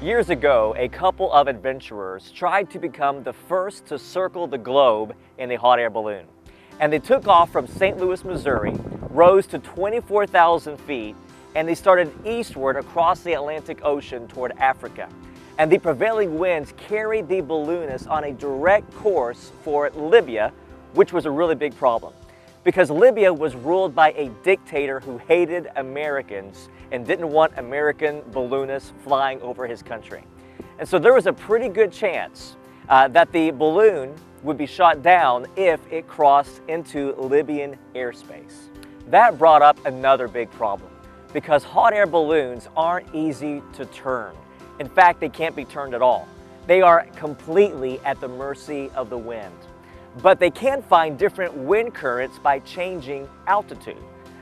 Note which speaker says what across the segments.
Speaker 1: Years ago, a couple of adventurers tried to become the first to circle the globe in a hot air balloon. And they took off from St. Louis, Missouri, rose to 24,000 feet, and they started eastward across the Atlantic Ocean toward Africa. And the prevailing winds carried the balloonists on a direct course for Libya, which was a really big problem, because Libya was ruled by a dictator who hated Americans and didn't want American balloonists flying over his country. And so there was a pretty good chance that the balloon would be shot down if it crossed into Libyan airspace. That brought up another big problem, because hot air balloons aren't easy to turn. In fact, they can't be turned at all. They are completely at the mercy of the wind. But they can find different wind currents by changing altitude.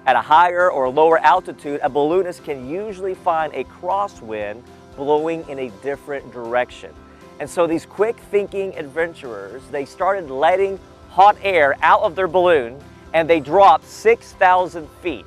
Speaker 1: At a higher or lower altitude, a balloonist can usually find a crosswind blowing in a different direction. And so these quick-thinking adventurers, they started letting hot air out of their balloon, and they dropped 6,000 feet.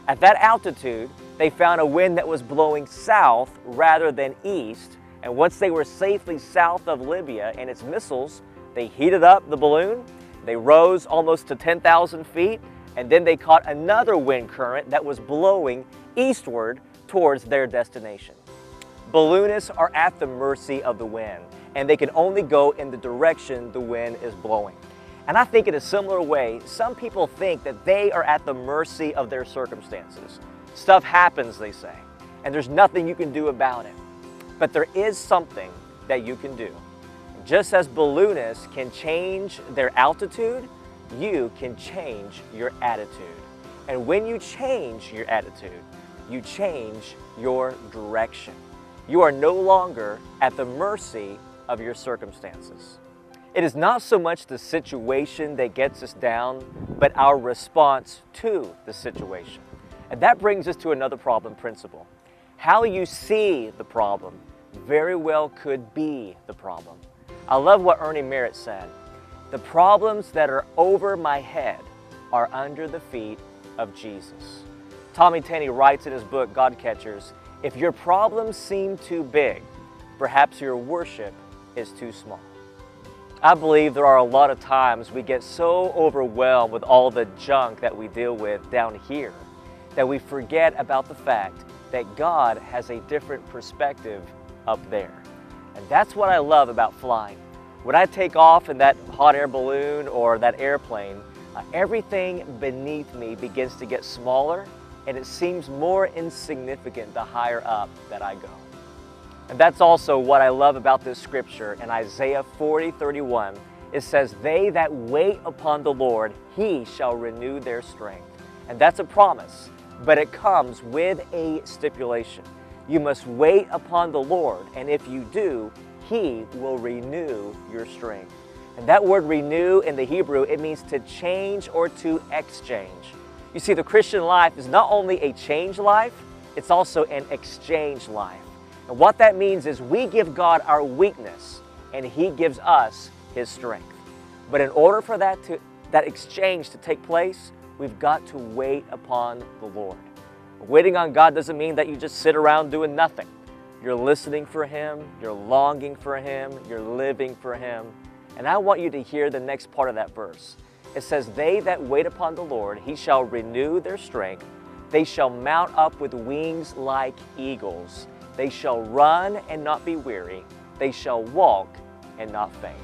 Speaker 1: At that altitude, they found a wind that was blowing south rather than east. And once they were safely south of Libya and its missiles, they heated up the balloon, they rose almost to 10,000 feet, and then they caught another wind current that was blowing eastward towards their destination. Balloonists are at the mercy of the wind, and they can only go in the direction the wind is blowing. And I think in a similar way, some people think that they are at the mercy of their circumstances. Stuff happens, they say, and there's nothing you can do about it. But there is something that you can do. Just as balloonists can change their altitude, you can change your attitude. And when you change your attitude, you change your direction. You are no longer at the mercy of your circumstances. It is not so much the situation that gets us down, but our response to the situation. And that brings us to another problem principle. How you see the problem very well could be the problem. I love what Ernie Merritt said. The problems that are over my head are under the feet of Jesus. Tommy Tenney writes in his book, God Catchers, if your problems seem too big, perhaps your worship is too small. I believe there are a lot of times we get so overwhelmed with all the junk that we deal with down here that we forget about the fact that God has a different perspective up there. And that's what I love about flying. When I take off in that hot air balloon or that airplane, everything beneath me begins to get smaller, and it seems more insignificant the higher up that I go. And that's also what I love about this scripture in Isaiah 40:31. It says, they that wait upon the Lord, He shall renew their strength. And that's a promise, but it comes with a stipulation. You must wait upon the Lord, and if you do, He will renew your strength. And that word renew in the Hebrew, it means to change or to exchange. You see, the Christian life is not only a change life, it's also an exchange life. And what that means is we give God our weakness, and He gives us His strength. But in order for that exchange to take place, we've got to wait upon the Lord. Waiting on God doesn't mean that you just sit around doing nothing. You're listening for Him, you're longing for Him, you're living for Him. And I want you to hear the next part of that verse. It says, they that wait upon the Lord, He shall renew their strength. They shall mount up with wings like eagles. They shall run and not be weary. They shall walk and not faint.